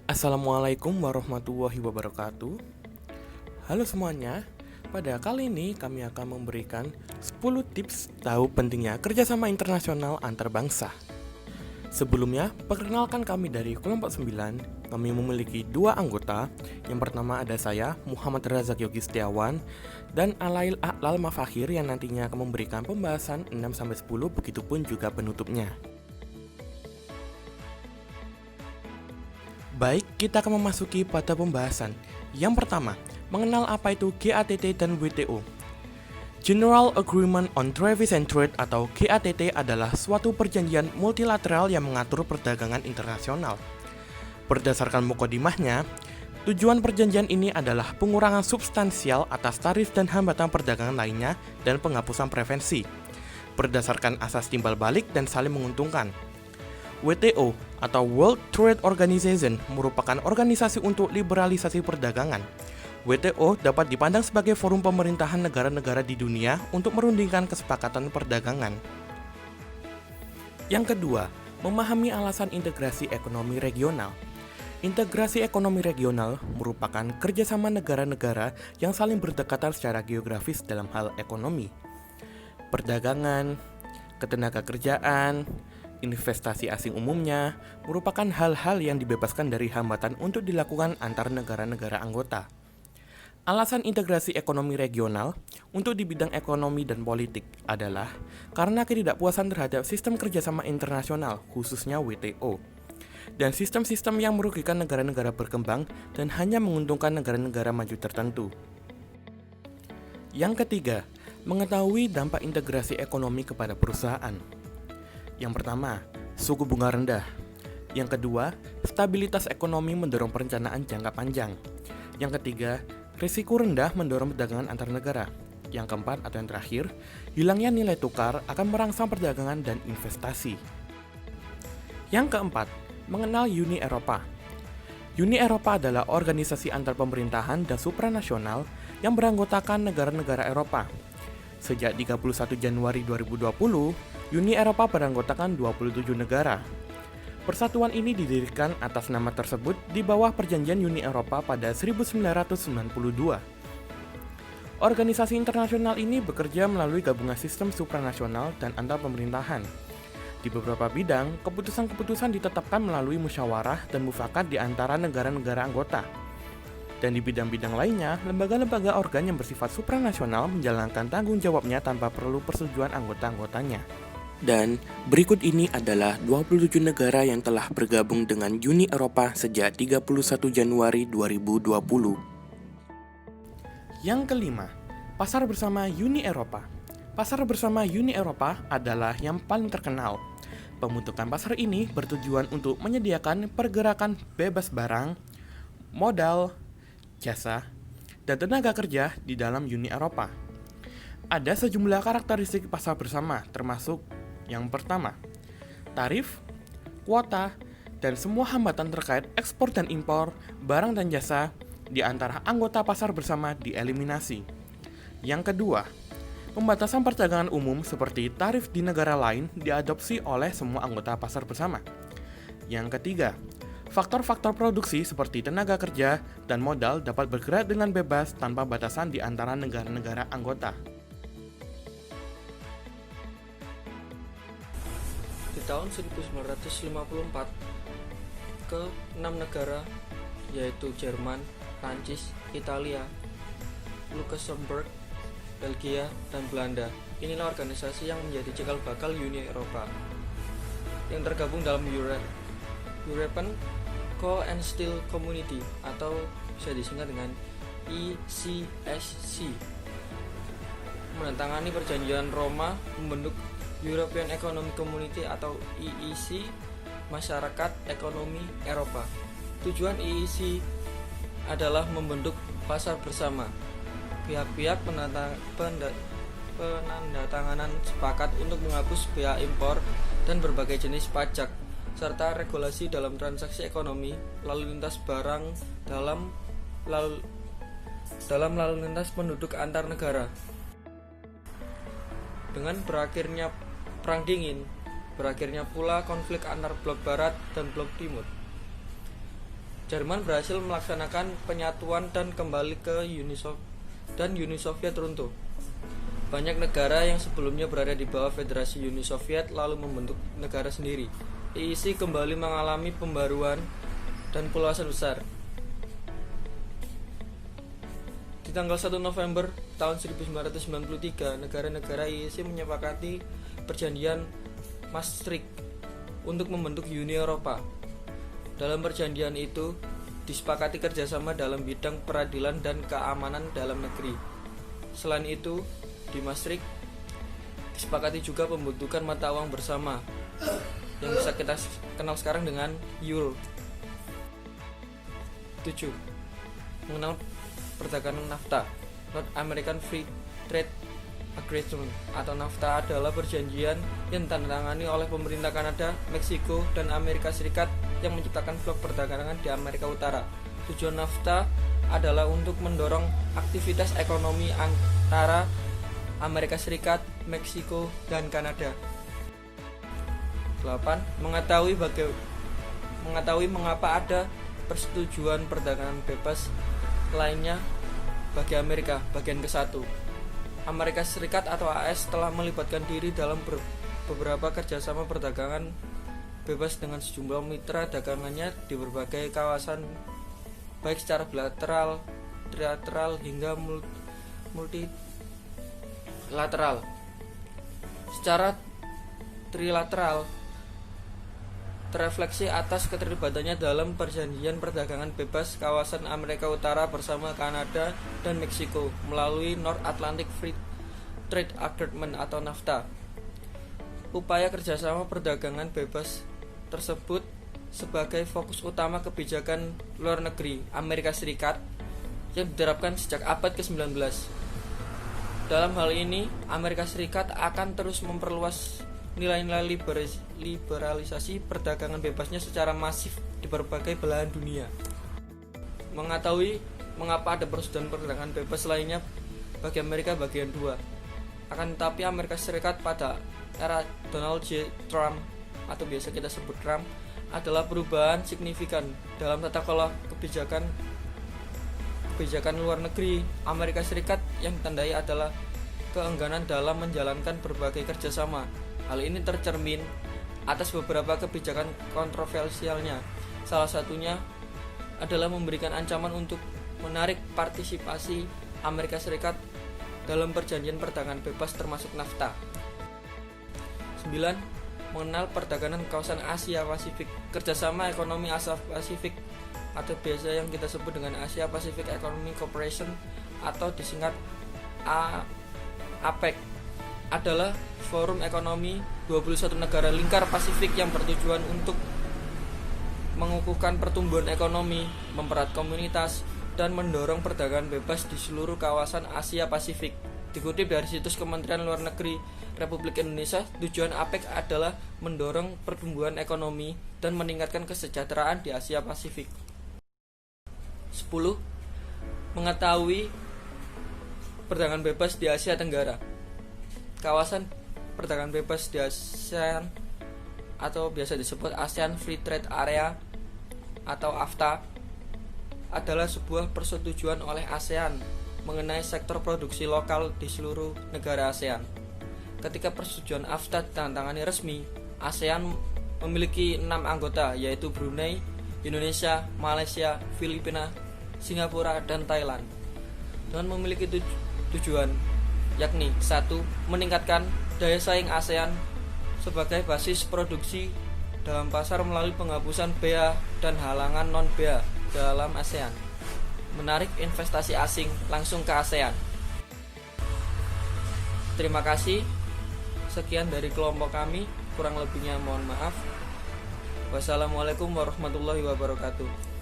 Assalamualaikum warahmatullahi wabarakatuh. Halo semuanya, pada kali ini kami akan memberikan 10 tips tahu pentingnya kerjasama internasional antar bangsa. Sebelumnya, perkenalkan kami dari kelompok 9. Kami memiliki dua anggota. Yang pertama ada saya, Muhammad Razak Yogi Setiawan, dan Alail A'lal Mafakhir yang nantinya akan memberikan pembahasan 6-10, begitupun juga penutupnya. Baik, kita akan memasuki pada pembahasan. Yang pertama, mengenal apa itu GATT dan WTO. General Agreement on Trade and Trade atau GATT adalah suatu perjanjian multilateral yang mengatur perdagangan internasional. Berdasarkan mukadimahnya, tujuan perjanjian ini adalah pengurangan substansial atas tarif dan hambatan perdagangan lainnya dan penghapusan prevensi, berdasarkan asas timbal balik dan saling menguntungkan. WTO atau World Trade Organization merupakan organisasi untuk liberalisasi perdagangan. WTO dapat dipandang sebagai forum pemerintahan negara-negara di dunia untuk merundingkan kesepakatan perdagangan. Yang kedua, memahami alasan integrasi ekonomi regional. Integrasi ekonomi regional merupakan kerjasama negara-negara yang saling berdekatan secara geografis dalam hal ekonomi, perdagangan, ketenaga kerjaan, investasi asing umumnya, merupakan hal-hal yang dibebaskan dari hambatan untuk dilakukan antar negara-negara anggota. Alasan integrasi ekonomi regional untuk di bidang ekonomi dan politik adalah karena ketidakpuasan terhadap sistem kerjasama internasional, khususnya WTO, dan sistem-sistem yang merugikan negara-negara berkembang dan hanya menguntungkan negara-negara maju tertentu. Yang ketiga, mengetahui dampak integrasi ekonomi kepada perusahaan. Yang pertama, suku bunga rendah. Yang kedua, stabilitas ekonomi mendorong perencanaan jangka panjang. Yang ketiga, risiko rendah mendorong perdagangan antar negara. Yang keempat atau yang terakhir, hilangnya nilai tukar akan merangsang perdagangan dan investasi. Yang keempat, mengenal Uni Eropa. Uni Eropa adalah organisasi antar pemerintahan dan supranasional yang beranggotakan negara-negara Eropa. Sejak 31 Januari 2020, Uni Eropa beranggotakan 27 negara. Persatuan ini didirikan atas nama tersebut di bawah Perjanjian Uni Eropa pada 1992. Organisasi internasional ini bekerja melalui gabungan sistem supranasional dan antar pemerintahan. Di beberapa bidang, keputusan-keputusan ditetapkan melalui musyawarah dan mufakat di antara negara-negara anggota. Dan di bidang-bidang lainnya, lembaga-lembaga organ yang bersifat supranasional menjalankan tanggung jawabnya tanpa perlu persetujuan anggota-anggotanya. Dan berikut ini adalah 27 negara yang telah bergabung dengan Uni Eropa sejak 31 Januari 2020. Yang kelima, pasar bersama Uni Eropa. Pasar bersama Uni Eropa adalah yang paling terkenal. Pembentukan pasar ini bertujuan untuk menyediakan pergerakan bebas barang, modal, jasa, dan tenaga kerja di dalam Uni Eropa. Ada sejumlah karakteristik pasar bersama, termasuk yang pertama, tarif, kuota, dan semua hambatan terkait ekspor dan impor barang dan jasa di antara anggota pasar bersama dieliminasi. Yang kedua, pembatasan perdagangan umum seperti tarif di negara lain diadopsi oleh semua anggota pasar bersama. Yang ketiga, faktor-faktor produksi seperti tenaga kerja dan modal dapat bergerak dengan bebas tanpa batasan di antara negara-negara anggota. Di tahun 1954, ke 6 negara yaitu Jerman, Prancis, Italia, Luxembourg, Belgia, dan Belanda. Inilah organisasi yang menjadi cikal bakal Uni Eropa yang tergabung dalam European Coal and Steel Community atau bisa disingkat dengan ECSC. Menandatangani perjanjian Roma membentuk European Economic Community atau EEC, Masyarakat Ekonomi Eropa. Tujuan EEC adalah membentuk pasar bersama. Pihak-pihak penandatanganan sepakat untuk menghapus bea impor dan berbagai jenis pajak, serta regulasi dalam transaksi ekonomi, lalu lintas barang dalam lalu lintas penduduk antar negara. Dengan berakhirnya Perang Dingin, berakhirnya pula konflik antar blok barat dan blok timur. Jerman berhasil melaksanakan penyatuan dan kembali ke Uni Soviet runtuh. Banyak negara yang sebelumnya berada di bawah Federasi Uni Soviet lalu membentuk negara sendiri. IIC kembali mengalami pembaruan dan perluasan besar. Di tanggal 1 November tahun 1993, negara-negara IIC menyepakati perjanjian Maastricht untuk membentuk Uni Eropa. Dalam perjanjian itu disepakati kerjasama dalam bidang peradilan dan keamanan dalam negeri. Selain itu, di Maastricht disepakati juga pembentukan mata uang bersama yang bisa kita kenal sekarang dengan euro. 7. Mengenal perdagangan NAFTA, North American Free Trade Agreement atau NAFTA adalah perjanjian yang ditandatangani oleh pemerintah Kanada, Meksiko, dan Amerika Serikat yang menciptakan blok perdagangan di Amerika Utara. Tujuan NAFTA adalah untuk mendorong aktivitas ekonomi antara Amerika Serikat, Meksiko, dan Kanada. 8. Mengetahui mengapa ada persetujuan perdagangan bebas lainnya bagi Amerika. Bagian ke-1. Amerika Serikat atau AS telah melibatkan diri dalam beberapa kerjasama perdagangan bebas dengan sejumlah mitra dagangannya di berbagai kawasan, baik secara bilateral, trilateral, hingga multilateral. Secara trilateral terefleksi atas keterlibatannya dalam perjanjian perdagangan bebas kawasan Amerika Utara bersama Kanada dan Meksiko melalui North Atlantic Free Trade Agreement atau NAFTA. Upaya kerjasama perdagangan bebas tersebut sebagai fokus utama kebijakan luar negeri Amerika Serikat yang diterapkan sejak abad ke-19. Dalam hal ini, Amerika Serikat akan terus memperluas nilai-nilai liberalisasi perdagangan bebasnya secara masif di berbagai belahan dunia. Mengetahui mengapa ada persetujuan perdagangan bebas lainnya bagi Amerika bagian 2. Akan tetapi Amerika Serikat pada era Donald J. Trump atau biasa kita sebut Trump adalah perubahan signifikan dalam tata kelola kebijakan luar negeri Amerika Serikat yang ditandai adalah keengganan dalam menjalankan berbagai kerjasama. Hal ini tercermin atas beberapa kebijakan kontroversialnya. Salah satunya adalah memberikan ancaman untuk menarik partisipasi Amerika Serikat dalam perjanjian perdagangan bebas termasuk NAFTA. 9. Mengenal perdagangan kawasan Asia Pasifik. Kerjasama ekonomi Asia Pasifik atau biasa yang kita sebut dengan Asia Pacific Economic Cooperation atau disingkat APEC adalah forum ekonomi 21 negara lingkar Pasifik yang bertujuan untuk mengukuhkan pertumbuhan ekonomi, mempererat komunitas, dan mendorong perdagangan bebas di seluruh kawasan Asia Pasifik. Dikutip dari situs Kementerian Luar Negeri Republik Indonesia, tujuan APEC adalah mendorong pertumbuhan ekonomi dan meningkatkan kesejahteraan di Asia Pasifik. 10. Mengetahui perdagangan bebas di Asia Tenggara. Kawasan perdagangan bebas di ASEAN atau biasa disebut ASEAN Free Trade Area atau AFTA adalah sebuah persetujuan oleh ASEAN mengenai sektor produksi lokal di seluruh negara ASEAN. Ketika persetujuan AFTA ditandatangani resmi, ASEAN memiliki 6 anggota yaitu Brunei, Indonesia, Malaysia, Filipina, Singapura, dan Thailand. Dengan memiliki tujuan yakni 1. Meningkatkan daya saing ASEAN sebagai basis produksi dalam pasar melalui penghapusan bea dan halangan non-bea dalam ASEAN. Menarik investasi asing langsung ke ASEAN. Terima kasih. Sekian dari kelompok kami, kurang lebihnya mohon maaf. Wassalamualaikum warahmatullahi wabarakatuh.